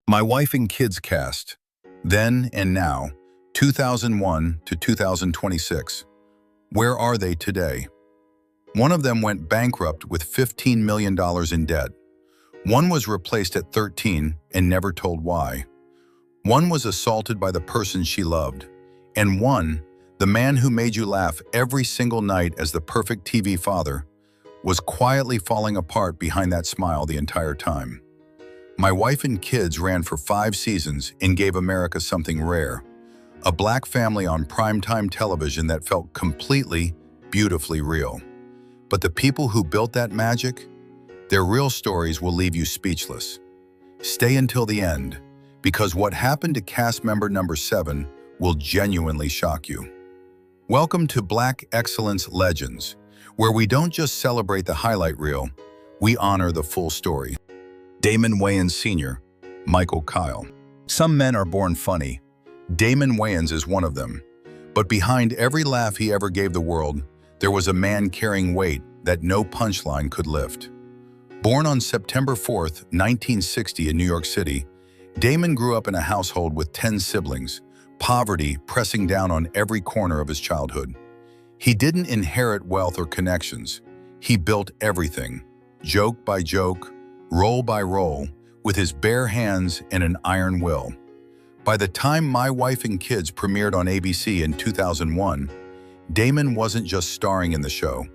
My Wife and Kids cast, then and now, 2001 to 2026. Where are they today? One of them went bankrupt with $15 million in debt. One was replaced at 13 and never told why. One was assaulted by the person she loved. And one, the man who made you laugh every single night as the perfect TV father, was quietly falling apart behind that smile the entire time. My Wife and Kids ran for 5 seasons and gave America something rare. A black family on primetime television that felt completely, beautifully real. But the people who built that magic, their real stories will leave you speechless. Stay until the end, because what happened to cast member number 7 will genuinely shock you. Welcome to Black Excellence Legends, where we don't just celebrate the highlight reel, we honor the full story. Damon Wayans Sr, Michael Kyle. Some men are born funny. Damon Wayans is one of them. But behind every laugh he ever gave the world, there was a man carrying weight that no punchline could lift. Born on September 4th, 1960 in New York City, Damon grew up in a household with 10 siblings, poverty pressing down on every corner of his childhood. He didn't inherit wealth or connections. He built everything, joke by joke, role by role, with his bare hands and an iron will. By the time My Wife and Kids premiered on ABC in 2001, Damon wasn't just starring in the show.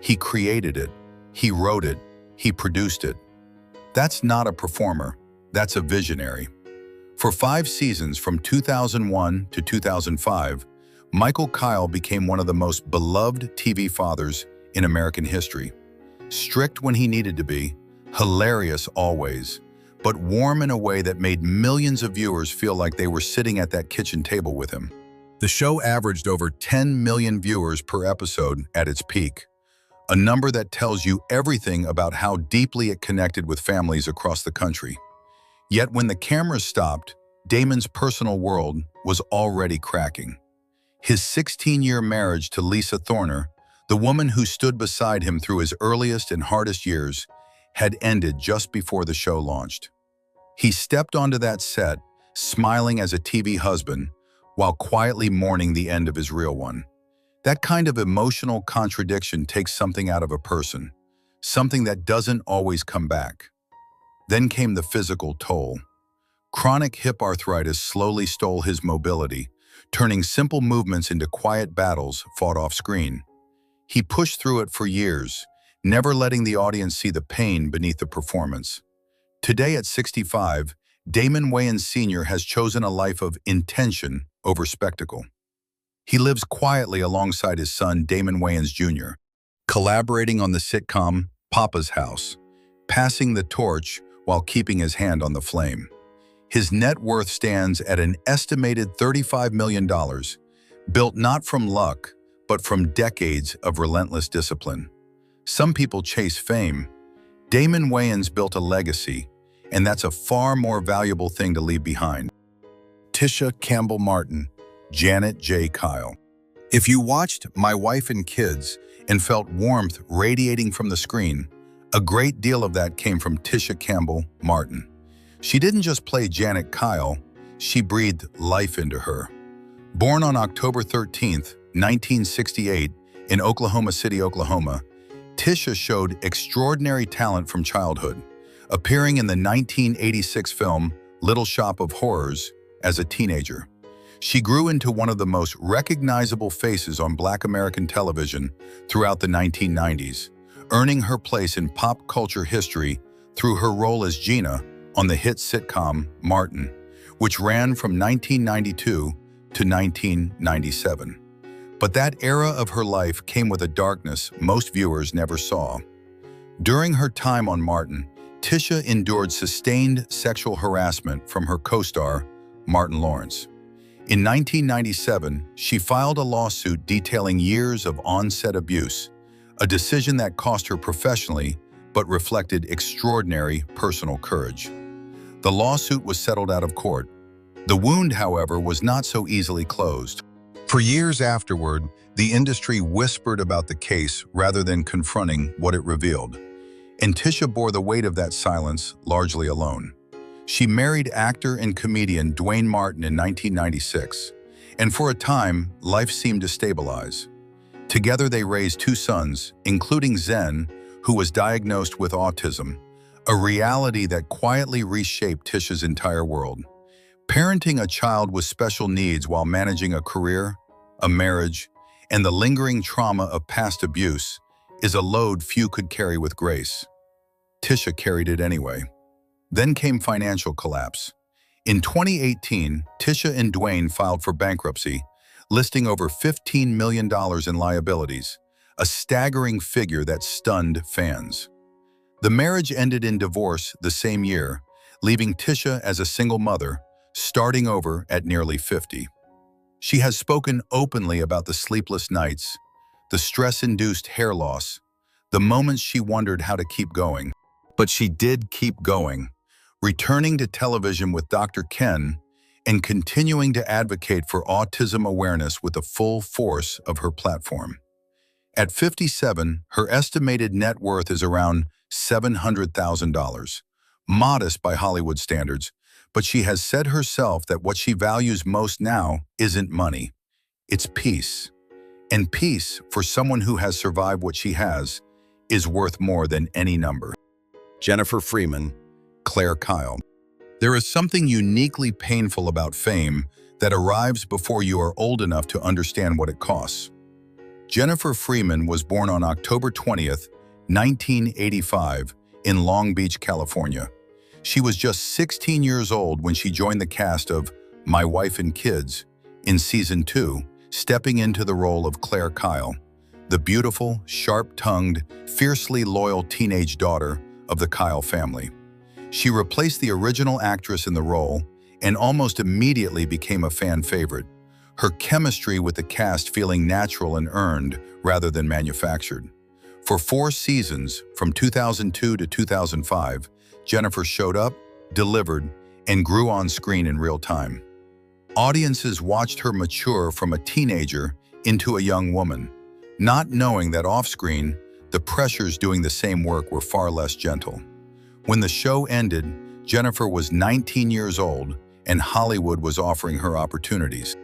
He created it, he wrote it, he produced it. That's not a performer, that's a visionary. For 5 seasons from 2001 to 2005, Michael Kyle became one of the most beloved TV fathers in American history. Strict when he needed to be, hilarious always, but warm in a way that made millions of viewers feel like they were sitting at that kitchen table with him. The show averaged over 10 million viewers per episode at its peak, a number that tells you everything about how deeply it connected with families across the country. Yet when the cameras stopped, Damon's personal world was already cracking. His 16-year marriage to Lisa Thorner, the woman who stood beside him through his earliest and hardest years, had ended just before the show launched. He stepped onto that set, smiling as a TV husband, while quietly mourning the end of his real one. That kind of emotional contradiction takes something out of a person, something that doesn't always come back. Then came the physical toll. Chronic hip arthritis slowly stole his mobility, turning simple movements into quiet battles fought off-screen. He pushed through it for years, never letting the audience see the pain beneath the performance. Today at 65, Damon Wayans Sr. has chosen a life of intention over spectacle. He lives quietly alongside his son, Damon Wayans Jr., collaborating on the sitcom Papa's House, passing the torch while keeping his hand on the flame. His net worth stands at an estimated $35 million, built not from luck, but from decades of relentless discipline. Some people chase fame. Damon Wayans built a legacy, and that's a far more valuable thing to leave behind. Tisha Campbell-Martin, Janet J. Kyle. If you watched My Wife and Kids and felt warmth radiating from the screen, a great deal of that came from Tisha Campbell-Martin. She didn't just play Janet Kyle, she breathed life into her. Born on October 13th, 1968, in Oklahoma City, Oklahoma, Tisha showed extraordinary talent from childhood, appearing in the 1986 film Little Shop of Horrors as a teenager. She grew into one of the most recognizable faces on Black American television throughout the 1990s, earning her place in pop culture history through her role as Gina on the hit sitcom Martin, which ran from 1992 to 1997. But that era of her life came with a darkness most viewers never saw. During her time on Martin, Tisha endured sustained sexual harassment from her co-star, Martin Lawrence. In 1997, she filed a lawsuit detailing years of on-set abuse, a decision that cost her professionally but reflected extraordinary personal courage. The lawsuit was settled out of court. The wound, however, was not so easily closed. For years afterward, the industry whispered about the case rather than confronting what it revealed. And Tisha bore the weight of that silence largely alone. She married actor and comedian Damon Martin in 1996, and for a time, life seemed to stabilize. Together they raised two sons, including Zen, who was diagnosed with autism, a reality that quietly reshaped Tisha's entire world. Parenting a child with special needs while managing a career, a marriage, and the lingering trauma of past abuse is a load few could carry with grace. Tisha carried it anyway. Then came financial collapse. In 2018, Tisha and Dwayne filed for bankruptcy, listing over $15 million in liabilities, a staggering figure that stunned fans. The marriage ended in divorce the same year, leaving Tisha as a single mother, starting over at nearly 50. She has spoken openly about the sleepless nights, the stress-induced hair loss, the moments she wondered how to keep going. But she did keep going, returning to television with Dr. Ken and continuing to advocate for autism awareness with the full force of her platform. At 57, her estimated net worth is around $700,000, modest by Hollywood standards, but she has said herself that what she values most now isn't money, it's peace. And peace, for someone who has survived what she has, is worth more than any number. Jennifer Freeman, Claire Kyle. There is something uniquely painful about fame that arrives before you are old enough to understand what it costs. Jennifer Freeman was born on October 20th, 1985, in Long Beach, California. She was just 16 years old when she joined the cast of My Wife and Kids in Season 2, stepping into the role of Claire Kyle, the beautiful, sharp-tongued, fiercely loyal teenage daughter of the Kyle family. She replaced the original actress in the role and almost immediately became a fan favorite, her chemistry with the cast feeling natural and earned rather than manufactured. For 4 seasons, from 2002 to 2005, Jennifer showed up, delivered, and grew on screen in real time. Audiences watched her mature from a teenager into a young woman, not knowing that off-screen, the pressures doing the same work were far less gentle. When the show ended, Jennifer was 19 years old and Hollywood was offering her opportunities.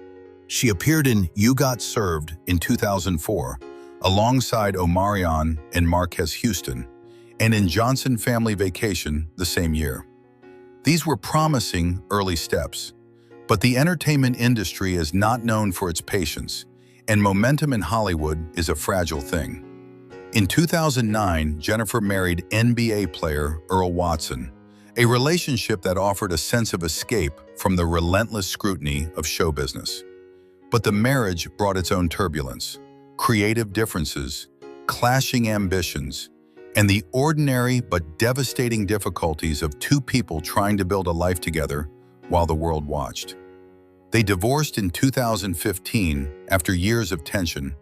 She appeared in You Got Served in 2004, alongside Omarion and Marquez Houston, and in Johnson Family Vacation the same year. These were promising early steps, but the entertainment industry is not known for its patience, and momentum in Hollywood is a fragile thing. In 2009, Jennifer married NBA player Earl Watson, a relationship that offered a sense of escape from the relentless scrutiny of show business. But the marriage brought its own turbulence, creative differences, clashing ambitions, and the ordinary but devastating difficulties of two people trying to build a life together while the world watched. They divorced in 2015 after years of tension,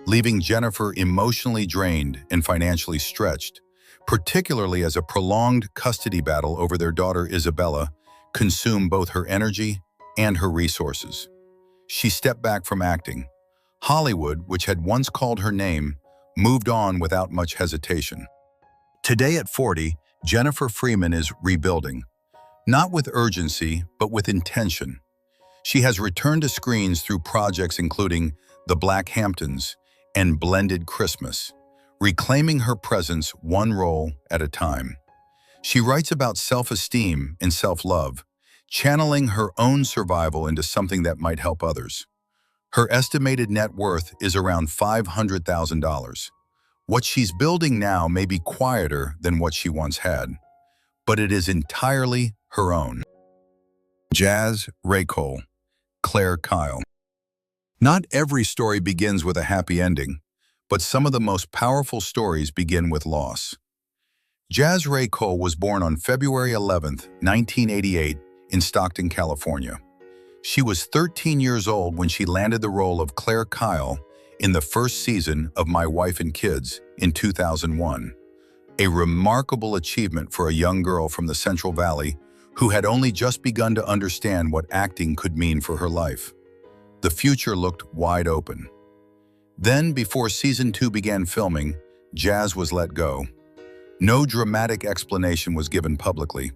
leaving Jennifer emotionally drained and financially stretched, particularly as a prolonged custody battle over their daughter Isabella consumed both her energy and her resources. She stepped back from acting. Hollywood, which had once called her name, moved on without much hesitation. Today at 40, Jennifer Freeman is rebuilding, not with urgency, but with intention. She has returned to screens through projects including The Blackhamptons and Blended Christmas, reclaiming her presence one role at a time. She writes about self-esteem and self-love, channeling her own survival into something that might help others. Her estimated net worth is around $500,000. What she's building now may be quieter than what she once had, but it is entirely her own. Jazz, Raycole, Claire Kyle. Not every story begins with a happy ending, but some of the most powerful stories begin with loss. Jazz Raycole was born on February 11, 1988, in Stockton, California. She was 13 years old when she landed the role of Claire Kyle in the first season of My Wife and Kids in 2001, a remarkable achievement for a young girl from the Central Valley who had only just begun to understand what acting could mean for her life. The future looked wide open. Then, before Season 2 began filming, Jazz was let go. No dramatic explanation was given publicly.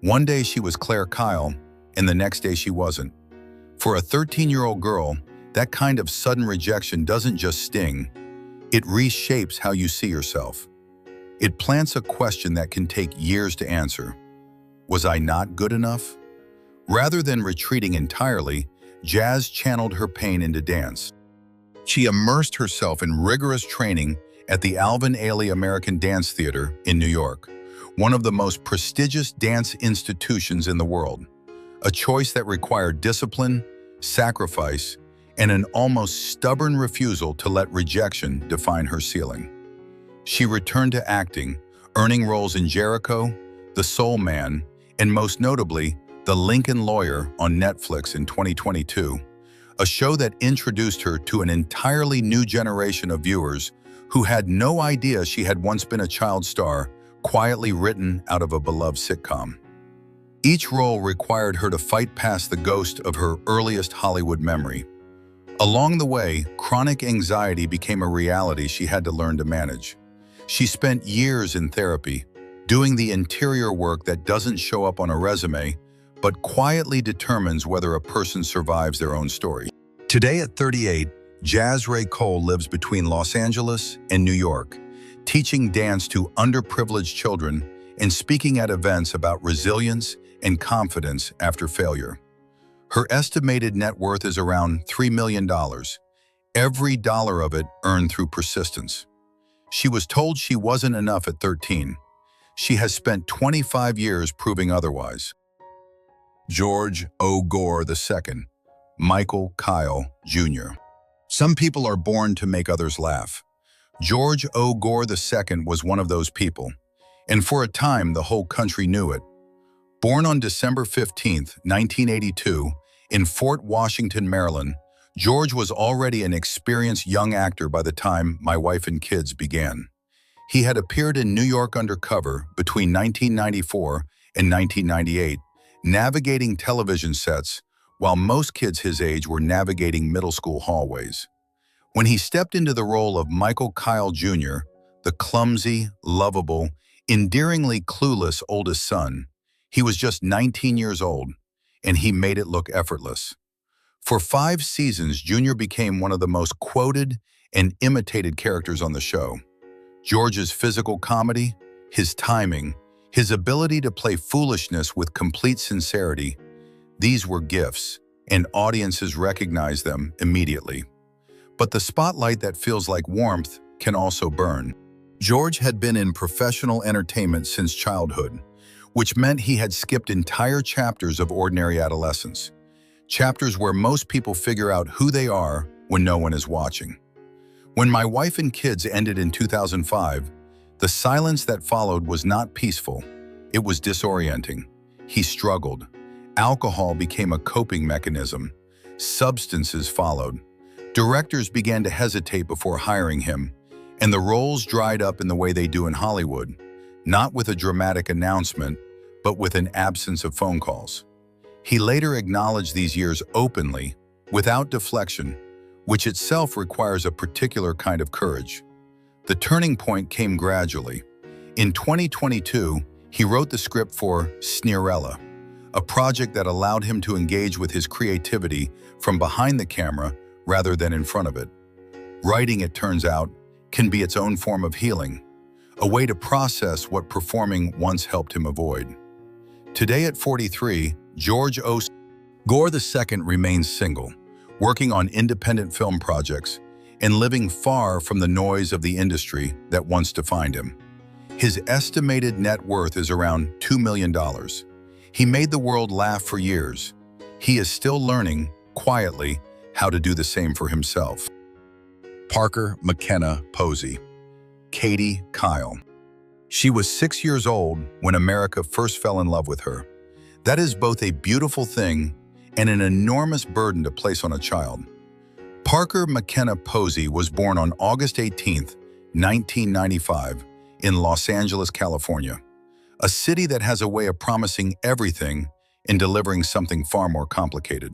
One day she was Claire Kyle, and the next day she wasn't. For a 13-year-old girl, that kind of sudden rejection doesn't just sting, it reshapes how you see yourself. It plants a question that can take years to answer. Was I not good enough? Rather than retreating entirely, Jazz channeled her pain into dance. She immersed herself in rigorous training at the Alvin Ailey American Dance Theater in New York, one of the most prestigious dance institutions in the world. A choice that required discipline, sacrifice, and an almost stubborn refusal to let rejection define her ceiling. She returned to acting, earning roles in Jericho, The Soul Man, and most notably, The Lincoln Lawyer on Netflix in 2022, a show that introduced her to an entirely new generation of viewers who had no idea she had once been a child star, quietly written out of a beloved sitcom. Each role required her to fight past the ghost of her earliest Hollywood memory. Along the way, chronic anxiety became a reality she had to learn to manage. She spent years in therapy, doing the interior work that doesn't show up on a resume, but quietly determines whether a person survives their own story. Today at 38, Jazz Raycole lives between Los Angeles and New York, teaching dance to underprivileged children and speaking at events about resilience and confidence after failure. Her estimated net worth is around $3 million, every dollar of it earned through persistence. She was told she wasn't enough at 13. She has spent 25 years proving otherwise. George O. Gore II, Michael Kyle Jr. Some people are born to make others laugh. George O. Gore II was one of those people, and for a time the whole country knew it. Born on December 15, 1982, in Fort Washington, Maryland, George was already an experienced young actor by the time My Wife and Kids began. He had appeared in New York Undercover between 1994 and 1998, navigating television sets while most kids his age were navigating middle school hallways. When he stepped into the role of Michael Kyle Jr., the clumsy, lovable, endearingly clueless oldest son, he was just 19 years old, and he made it look effortless. For 5 seasons, Junior became one of the most quoted and imitated characters on the show. George's physical comedy, his timing, his ability to play foolishness with complete sincerity, these were gifts, and audiences recognized them immediately. But the spotlight that feels like warmth can also burn. George had been in professional entertainment since childhood, which meant he had skipped entire chapters of ordinary adolescence. Chapters where most people figure out who they are when no one is watching. When My Wife and Kids ended in 2005, the silence that followed was not peaceful. It was disorienting. He struggled. Alcohol became a coping mechanism. Substances followed. Directors began to hesitate before hiring him, and the roles dried up in the way they do in Hollywood, not with a dramatic announcement, but with an absence of phone calls. He later acknowledged these years openly, without deflection, which itself requires a particular kind of courage. The turning point came gradually. In 2022, he wrote the script for Sneerella, a project that allowed him to engage with his creativity from behind the camera rather than in front of it. Writing, it turns out, can be its own form of healing, a way to process what performing once helped him avoid. Today at 43, George O. Gore II remains single, working on independent film projects and living far from the noise of the industry that once defined him. His estimated net worth is around $2 million. He made the world laugh for years. He is still learning, quietly, how to do the same for himself. Parker McKenna Posey. Katie Kyle. She was 6 years old when America first fell in love with her. That is both a beautiful thing and an enormous burden to place on a child. Parker McKenna Posey was born on August 18, 1995, in Los Angeles, California, a city that has a way of promising everything and delivering something far more complicated.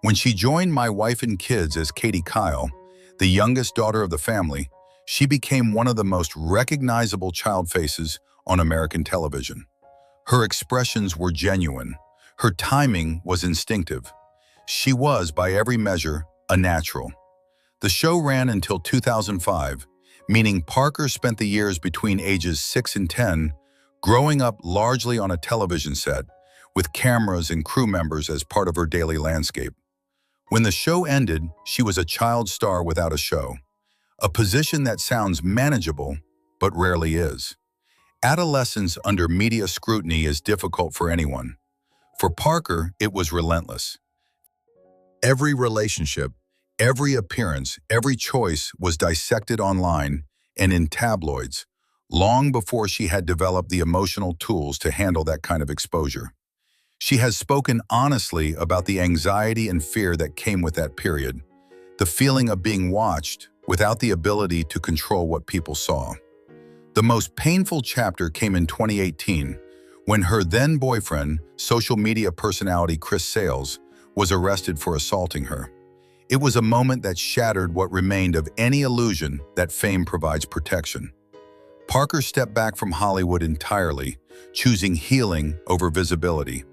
When she joined My Wife and Kids as Katie Kyle, the youngest daughter of the family, she became one of the most recognizable child faces on American television. Her expressions were genuine. Her timing was instinctive. She was, by every measure, a natural. The show ran until 2005, meaning Parker spent the years between ages 6 and 10 growing up largely on a television set, with cameras and crew members as part of her daily landscape. When the show ended, she was a child star without a show, a position that sounds manageable, but rarely is. Adolescence under media scrutiny is difficult for anyone. For Parker, it was relentless. Every relationship, every appearance, every choice was dissected online and in tabloids, long before she had developed the emotional tools to handle that kind of exposure. She has spoken honestly about the anxiety and fear that came with that period, the feeling of being watched without the ability to control what people saw. The most painful chapter came in 2018, when her then-boyfriend, social media personality Chris Sales, was arrested for assaulting her. It was a moment that shattered what remained of any illusion that fame provides protection. Parker stepped back from Hollywood entirely, choosing healing over visibility,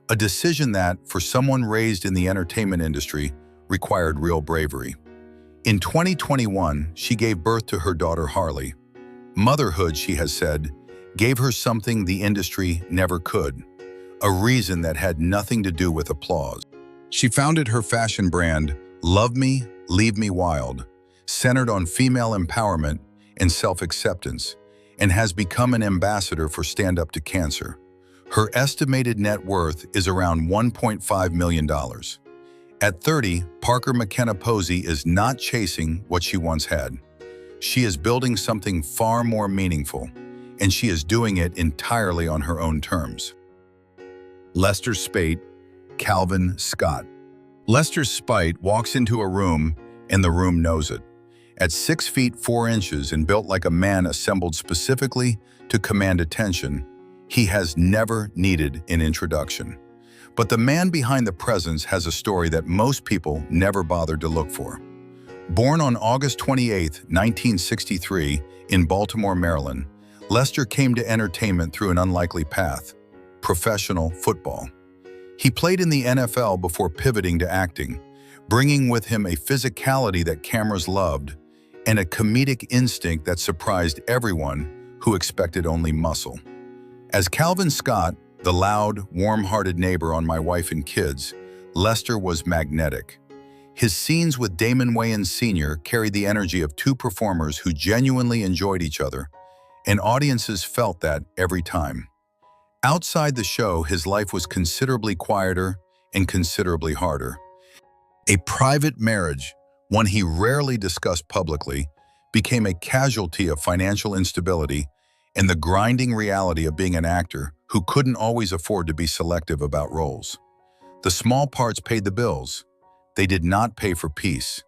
a decision that, for someone raised in the entertainment industry, required real bravery. In 2021, she gave birth to her daughter Harley. Motherhood, she has said, gave her something the industry never could, a reason that had nothing to do with applause. She founded her fashion brand, Love Me, Leave Me Wild, centered on female empowerment and self-acceptance, and has become an ambassador for Stand Up to Cancer. Her estimated net worth is around $1.5 million. At 30, Parker McKenna Posey is not chasing what she once had. She is building something far more meaningful, and she is doing it entirely on her own terms. Lester Speight, Calvin Scott. Lester Speight walks into a room, and the room knows it. At 6 feet 4 inches and built like a man assembled specifically to command attention, he has never needed an introduction. But the man behind the presence has a story that most people never bothered to look for. Born on August 28, 1963, in Baltimore, Maryland, Lester came to entertainment through an unlikely path: professional football. He played in the NFL before pivoting to acting, bringing with him a physicality that cameras loved and a comedic instinct that surprised everyone who expected only muscle. As Calvin Scott, the loud, warm-hearted neighbor on My Wife and Kids, Lester was magnetic. His scenes with Damon Wayans Sr. carried the energy of two performers who genuinely enjoyed each other, and audiences felt that every time. Outside the show, his life was considerably quieter and considerably harder. A private marriage, one he rarely discussed publicly, became a casualty of financial instability and the grinding reality of being an actor who couldn't always afford to be selective about roles. The small parts paid the bills. They did not pay for peace.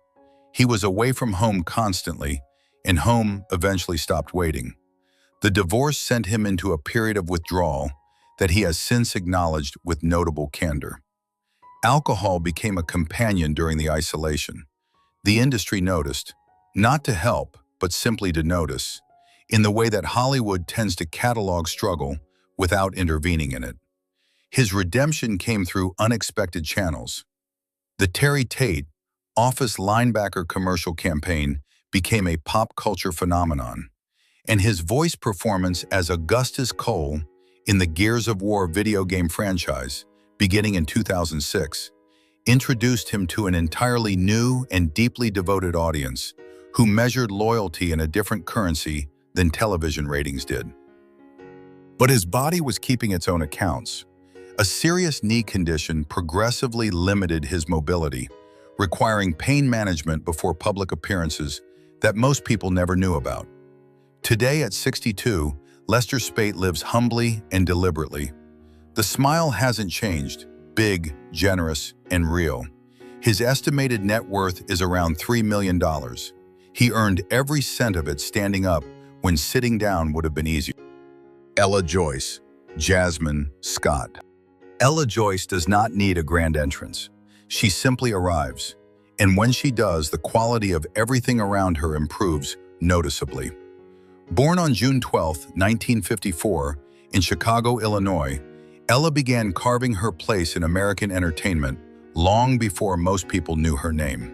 He was away from home constantly, and home eventually stopped waiting. The divorce sent him into a period of withdrawal that he has since acknowledged with notable candor. Alcohol became a companion during the isolation. The industry noticed, not to help, but simply to notice, in the way that Hollywood tends to catalog struggle without intervening in it. His redemption came through unexpected channels. The Terry Tate, office linebacker commercial campaign became a pop culture phenomenon, and his voice performance as Augustus Cole in the Gears of War video game franchise, beginning in 2006, introduced him to an entirely new and deeply devoted audience who measured loyalty in a different currency than television ratings did. But his body was keeping its own accounts. A serious knee condition progressively limited his mobility, requiring pain management before public appearances that most people never knew about. Today, at 62, Lester Speight lives humbly and deliberately. The smile hasn't changed, big, generous, and real. His estimated net worth is around $3 million. He earned every cent of it standing up when sitting down would have been easier. Ella Joyce, Jasmine Scott. Ella Joyce does not need a grand entrance. She simply arrives, and when she does, the quality of everything around her improves noticeably. Born on June 12, 1954, in Chicago, Illinois, Ella began carving her place in American entertainment long before most people knew her name.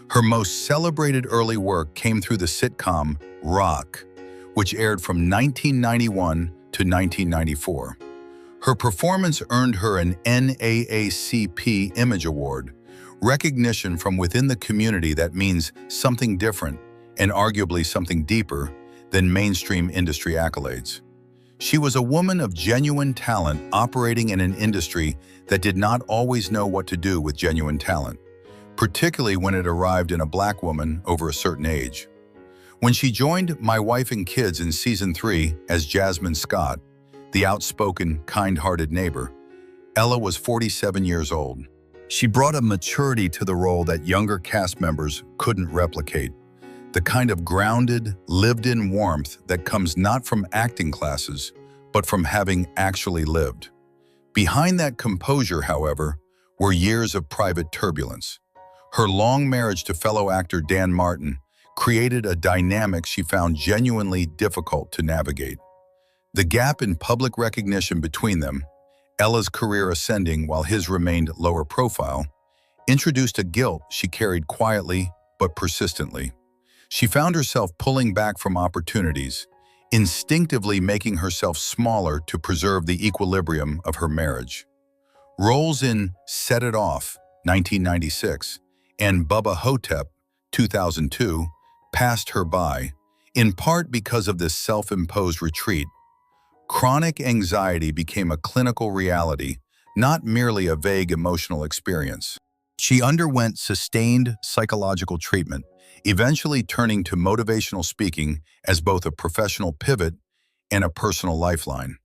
Her most celebrated early work came through the sitcom Rock, which aired from 1991 to 1994. Her performance earned her an NAACP Image Award, recognition from within the community that means something different and arguably something deeper than mainstream industry accolades. She was a woman of genuine talent operating in an industry that did not always know what to do with genuine talent, particularly when it arrived in a Black woman over a certain age. When she joined My Wife and Kids in Season 3 as Jasmine Scott, the outspoken, kind-hearted neighbor, Ella was 47 years old. She brought a maturity to the role that younger cast members couldn't replicate, the kind of grounded, lived-in warmth that comes not from acting classes, but from having actually lived. Behind that composure, however, were years of private turbulence. Her long marriage to fellow actor Dan Martin created a dynamic she found genuinely difficult to navigate. The gap in public recognition between them, Ella's career ascending while his remained lower profile, introduced a guilt she carried quietly but persistently. She found herself pulling back from opportunities, instinctively making herself smaller to preserve the equilibrium of her marriage. Roles in Set It Off, 1996, and Bubba Hotep, 2002, passed her by, in part because of this self-imposed retreat. Chronic anxiety became a clinical reality, not merely a vague emotional experience. She underwent sustained psychological treatment, eventually turning to motivational speaking as both a professional pivot and a personal lifeline,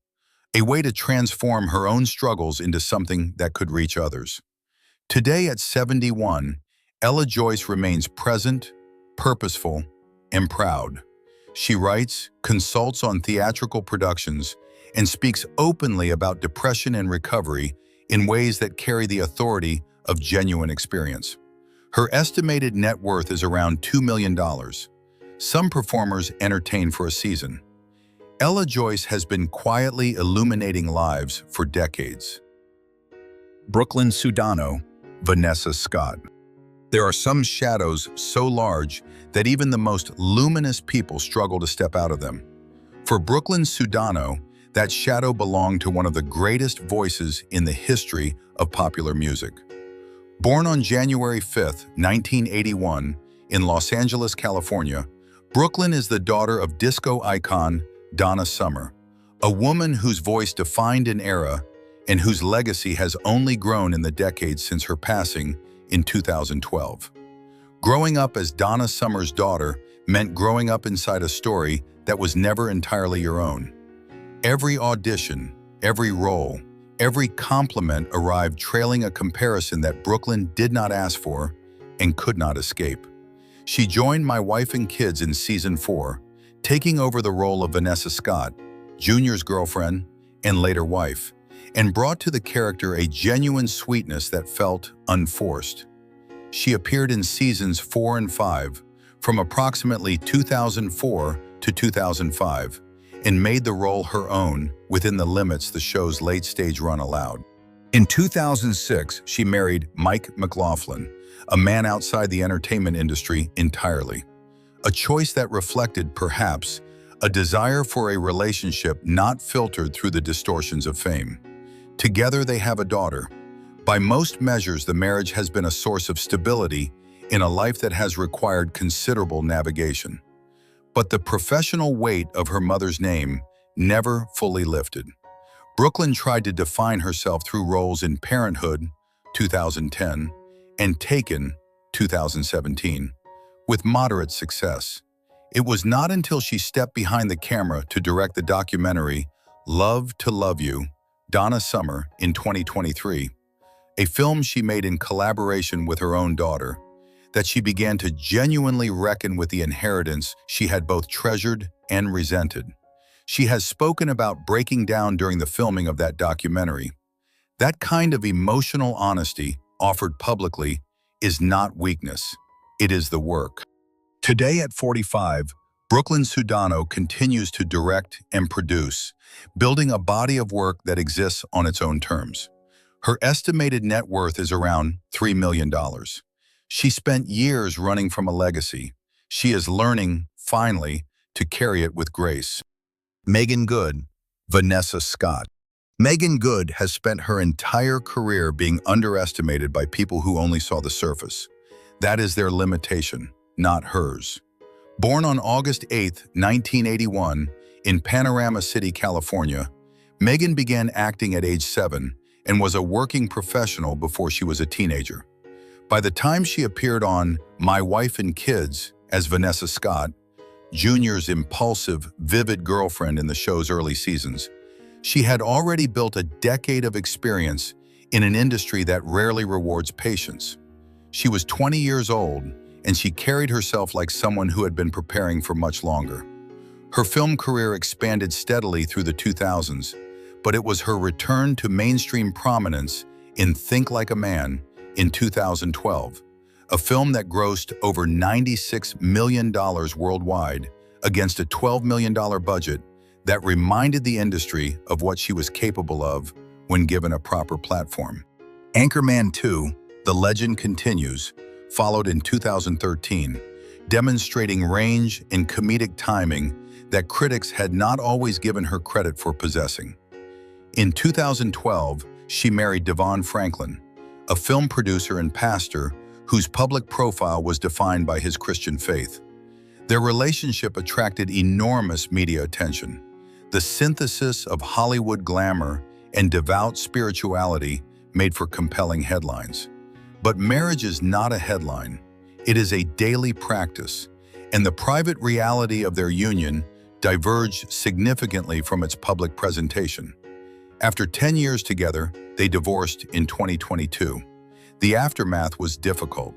a way to transform her own struggles into something that could reach others. Today at 71, Ella Joyce remains present, purposeful, and proud. She writes, consults on theatrical productions, and speaks openly about depression and recovery in ways that carry the authority of genuine experience. Her estimated net worth is around $2 million. Some performers entertain for a season. Ella Joyce has been quietly illuminating lives for decades. Brooklyn Sudano, Vanessa Scott. There are some shadows so large that even the most luminous people struggle to step out of them. For Brooklyn Sudano, that shadow belonged to one of the greatest voices in the history of popular music. Born on January 5, 1981, in Los Angeles, California, Brooklyn is the daughter of disco icon Donna Summer, a woman whose voice defined an era and whose legacy has only grown in the decades since her passing in 2012. Growing up as Donna Summer's daughter meant growing up inside a story that was never entirely your own. Every audition, every role, every compliment arrived trailing a comparison that Brooklyn did not ask for and could not escape. She joined My Wife and Kids in Season 4, taking over the role of Vanessa Scott, Junior's girlfriend and later wife, and brought to the character a genuine sweetness that felt unforced. She appeared in Seasons 4 and 5, from approximately 2004 to 2005, and made the role her own within the limits the show's late-stage run allowed. In 2006, she married Mike McFarland, a man outside the entertainment industry entirely. A choice that reflected, perhaps, a desire for a relationship not filtered through the distortions of fame. Together they have a daughter. By most measures, the marriage has been a source of stability in a life that has required considerable navigation. But the professional weight of her mother's name never fully lifted. Brooklyn tried to define herself through roles in Parenthood, 2010, and Taken, 2017, with moderate success. It was not until she stepped behind the camera to direct the documentary Love to Love You, Donna Summer, in 2023, a film she made in collaboration with her own daughter, that she began to genuinely reckon with the inheritance she had both treasured and resented. She has spoken about breaking down during the filming of that documentary. That kind of emotional honesty, offered publicly, is not weakness. It is the work. Today at 45, Brooklyn Sudano continues to direct and produce, building a body of work that exists on its own terms. Her estimated net worth is around $3 million. She spent years running from a legacy. She is learning, finally, to carry it with grace. Meagan Good, Vanessa Scott. Meagan Good has spent her entire career being underestimated by people who only saw the surface. That is their limitation, not hers. Born on August 8, 1981, in Panorama City, California, Meagan began acting at age 7 and was a working professional before she was a teenager. By the time she appeared on My Wife and Kids as Vanessa Scott, Jr.'s impulsive, vivid girlfriend in the show's early seasons, she had already built a decade of experience in an industry that rarely rewards patience. She was 20 years old, and she carried herself like someone who had been preparing for much longer. Her film career expanded steadily through the 2000s, but it was her return to mainstream prominence in Think Like a Man in 2012, a film that grossed over $96 million worldwide against a $12 million budget that reminded the industry of what she was capable of when given a proper platform. Anchorman 2, The Legend Continues, followed in 2013, demonstrating range and comedic timing that critics had not always given her credit for possessing. In 2012, she married Devon Franklin, a film producer and pastor whose public profile was defined by his Christian faith. Their relationship attracted enormous media attention. The synthesis of Hollywood glamour and devout spirituality made for compelling headlines. But marriage is not a headline. It is a daily practice, and the private reality of their union diverged significantly from its public presentation. After 10 years together, they divorced in 2022. The aftermath was difficult.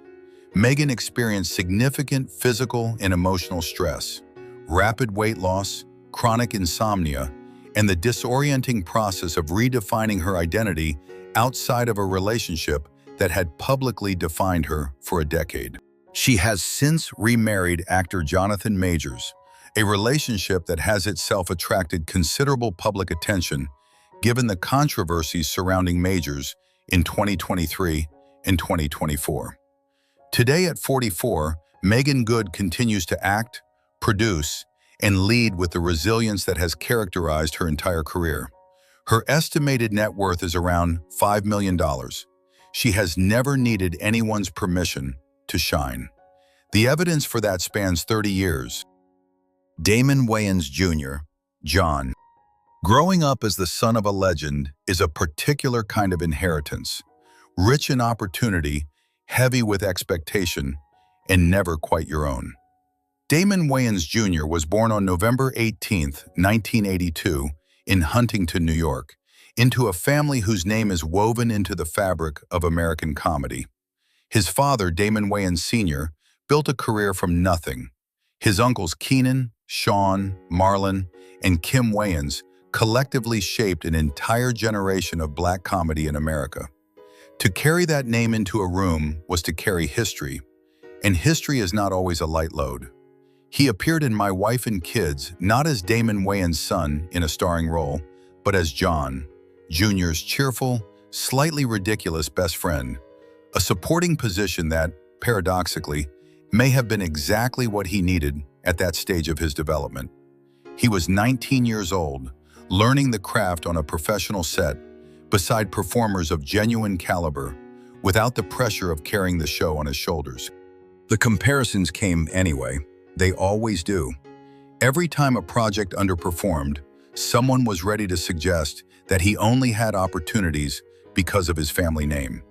Meagan experienced significant physical and emotional stress, rapid weight loss, chronic insomnia, and the disorienting process of redefining her identity outside of a relationship that had publicly defined her for a decade. She has since remarried actor Jonathan Majors, a relationship that has itself attracted considerable public attention given the controversies surrounding Majors in 2023 and 2024. Today at 44, Meagan Good continues to act, produce, and lead with the resilience that has characterized her entire career. Her estimated net worth is around $5 million. She has never needed anyone's permission to shine. The evidence for that spans 30 years. Damon Wayans Jr., John. Growing up as the son of a legend is a particular kind of inheritance, rich in opportunity, heavy with expectation, and never quite your own. Damon Wayans Jr. was born on November 18, 1982, in Huntington, New York, into a family whose name is woven into the fabric of American comedy. His father, Damon Wayans Sr., built a career from nothing. His uncles Keenan, Sean, Marlon, and Kim Wayans collectively shaped an entire generation of black comedy in America. To carry that name into a room was to carry history, and history is not always a light load. He appeared in My Wife and Kids not as Damon Wayans' son in a starring role, but as John, Jr.'s cheerful, slightly ridiculous best friend, a supporting position that, paradoxically, may have been exactly what he needed at that stage of his development. He was 19 years old, learning the craft on a professional set, beside performers of genuine caliber, without the pressure of carrying the show on his shoulders. The comparisons came anyway. They always do. Every time a project underperformed, someone was ready to suggest that he only had opportunities because of his family name.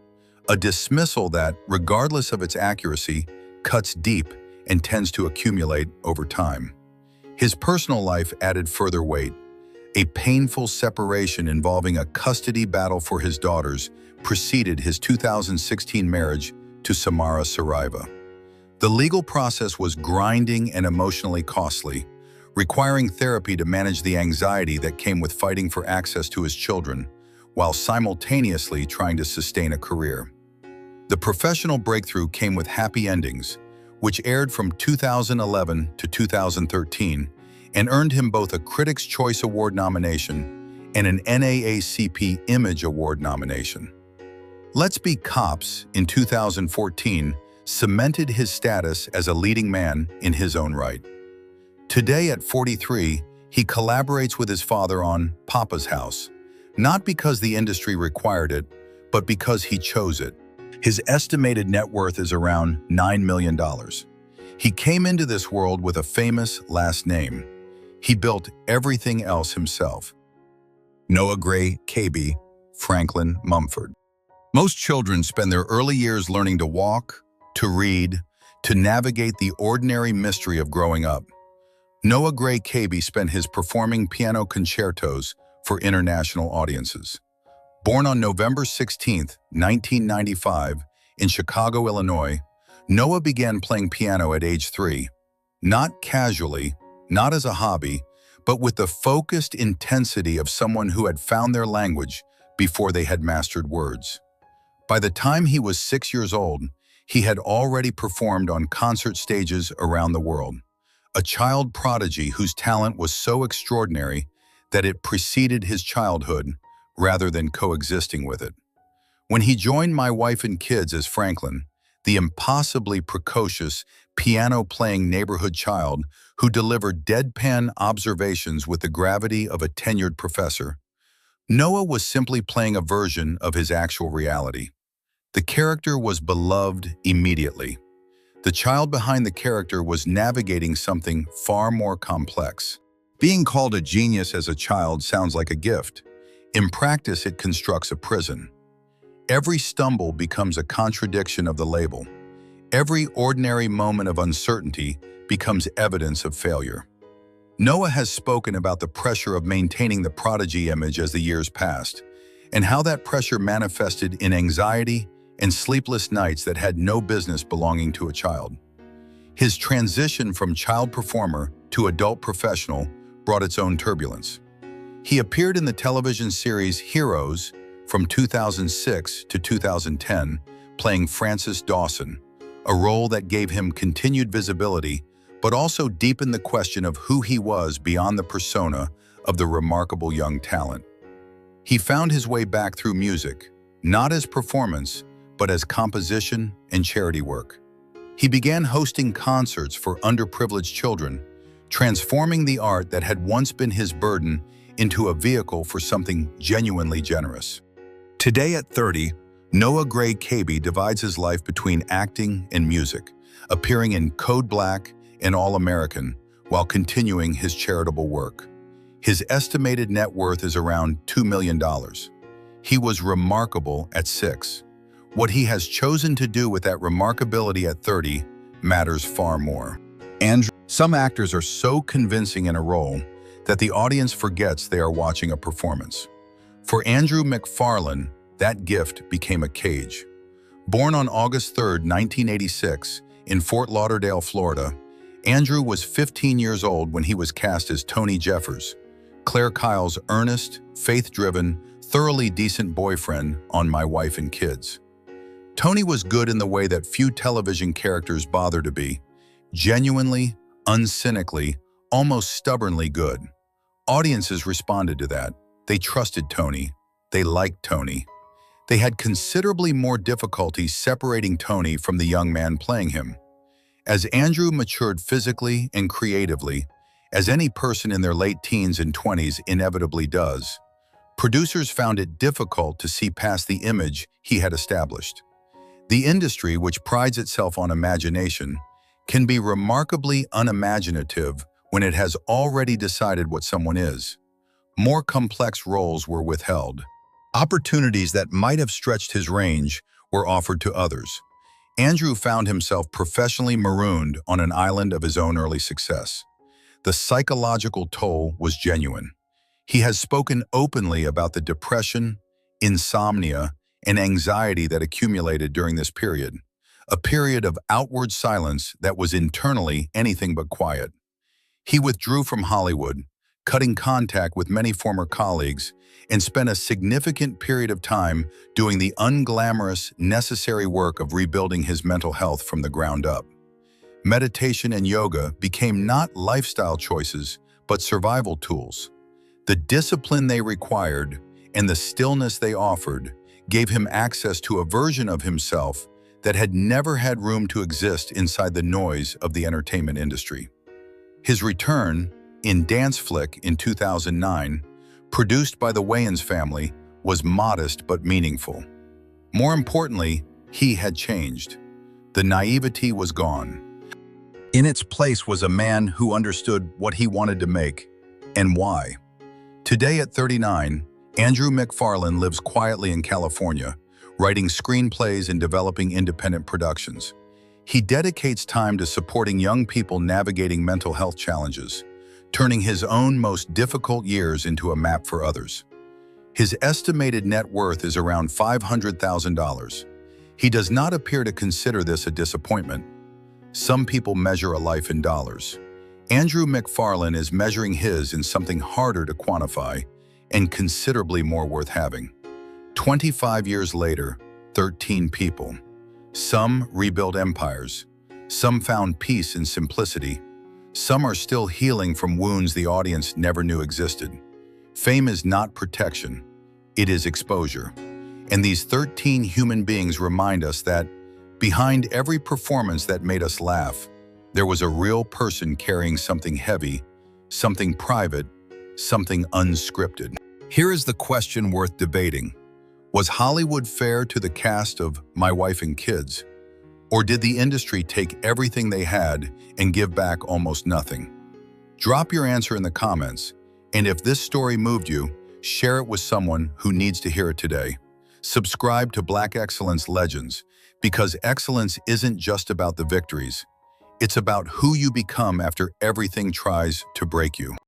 A dismissal that, regardless of its accuracy, cuts deep and tends to accumulate over time. His personal life added further weight. A painful separation involving a custody battle for his daughters preceded his 2016 marriage to Samara Saraiva. The legal process was grinding and emotionally costly, requiring therapy to manage the anxiety that came with fighting for access to his children, while simultaneously trying to sustain a career. The professional breakthrough came with happy endings, which aired from 2011 to 2013 and earned him both a Critics' Choice Award nomination and an NAACP Image Award nomination. Let's Be Cops in 2014 cemented his status as a leading man in his own right. Today at 43, he collaborates with his father on Papa's House, not because the industry required it, but because he chose it. His estimated net worth is around $9 million. He came into this world with a famous last name. He built everything else himself. Noah Gray-Cabey, Franklin Mumford. Most children spend their early years learning to walk, to read, to navigate the ordinary mystery of growing up. Noah Gray-Cabey spent his performing piano concertos for international audiences. Born on November 16, 1995, in Chicago, Illinois, Noah began playing piano at age 3, not casually, not as a hobby, but with the focused intensity of someone who had found their language before they had mastered words. By the time he was 6 years old, he had already performed on concert stages around the world, a child prodigy whose talent was so extraordinary that it preceded his childhood rather than coexisting with it. When he joined My Wife and Kids as Franklin, the impossibly precocious, piano-playing neighborhood child who delivered deadpan observations with the gravity of a tenured professor, Noah was simply playing a version of his actual reality. The character was beloved immediately. The child behind the character was navigating something far more complex. Being called a genius as a child sounds like a gift. In practice, it constructs a prison. Every stumble becomes a contradiction of the label. Every ordinary moment of uncertainty becomes evidence of failure. Noah has spoken about the pressure of maintaining the prodigy image as the years passed, and how that pressure manifested in anxiety and sleepless nights that had no business belonging to a child. His transition from child performer to adult professional brought its own turbulence. He appeared in the television series Heroes from 2006 to 2010, playing Francis Dawson, a role that gave him continued visibility, but also deepened the question of who he was beyond the persona of the remarkable young talent. He found his way back through music, not as performance, but as composition and charity work. He began hosting concerts for underprivileged children, transforming the art that had once been his burden into a vehicle for something genuinely generous. Today at 30, Noah Gray-Cabey divides his life between acting and music, appearing in Code Black and All American while continuing his charitable work. His estimated net worth is around $2 million. He was remarkable at 6. What he has chosen to do with that remarkability at 30 matters far more. Some actors are so convincing in a role that the audience forgets they are watching a performance. For Andrew McFarland, that gift became a cage. Born on August 3, 1986, in Fort Lauderdale, Florida, Andrew was 15 years old when he was cast as Tony Jeffers, Claire Kyle's earnest, faith-driven, thoroughly decent boyfriend on My Wife and Kids. Tony was good in the way that few television characters bother to be, genuinely, uncynically, almost stubbornly good. Audiences responded to that. They trusted Tony. They liked Tony. They had considerably more difficulty separating Tony from the young man playing him. As Andrew matured physically and creatively, as any person in their late teens and 20s inevitably does, producers found it difficult to see past the image he had established. The industry, which prides itself on imagination, can be remarkably unimaginative when it has already decided what someone is. More complex roles were withheld. Opportunities that might have stretched his range were offered to others. Andrew found himself professionally marooned on an island of his own early success. The psychological toll was genuine. He has spoken openly about the depression, insomnia, and anxiety that accumulated during this period, a period of outward silence that was internally anything but quiet. He withdrew from Hollywood, cutting contact with many former colleagues, and spent a significant period of time doing the unglamorous, necessary work of rebuilding his mental health from the ground up. meditation and yoga became not lifestyle choices, but survival tools. The discipline they required and the stillness they offered gave him access to a version of himself that had never had room to exist inside the noise of the entertainment industry. His return, in Dance Flick in 2009, produced by the Wayans family, was modest but meaningful. More importantly, he had changed. The naivety was gone. In its place was a man who understood what he wanted to make and why. Today at 39, Andrew McFarland lives quietly in California, writing screenplays and developing independent productions. He dedicates time to supporting young people navigating mental health challenges, turning his own most difficult years into a map for others. His estimated net worth is around $500,000. He does not appear to consider this a disappointment. Some people measure a life in dollars. Andrew McFarland is measuring his in something harder to quantify and considerably more worth having. 25 years later, 13 people. Some rebuilt empires. Some found peace in simplicity. Some are still healing from wounds the audience never knew existed. Fame is not protection. It is exposure. And these 13 human beings remind us that behind every performance that made us laugh, there was a real person carrying something heavy, something private, something unscripted. Here is the question worth debating. Was Hollywood fair to the cast of My Wife and Kids? Or did the industry take everything they had and give back almost nothing? Drop your answer in the comments, and if this story moved you, share it with someone who needs to hear it today. Subscribe to Black Excellence Legends, because excellence isn't just about the victories. It's about who you become after everything tries to break you.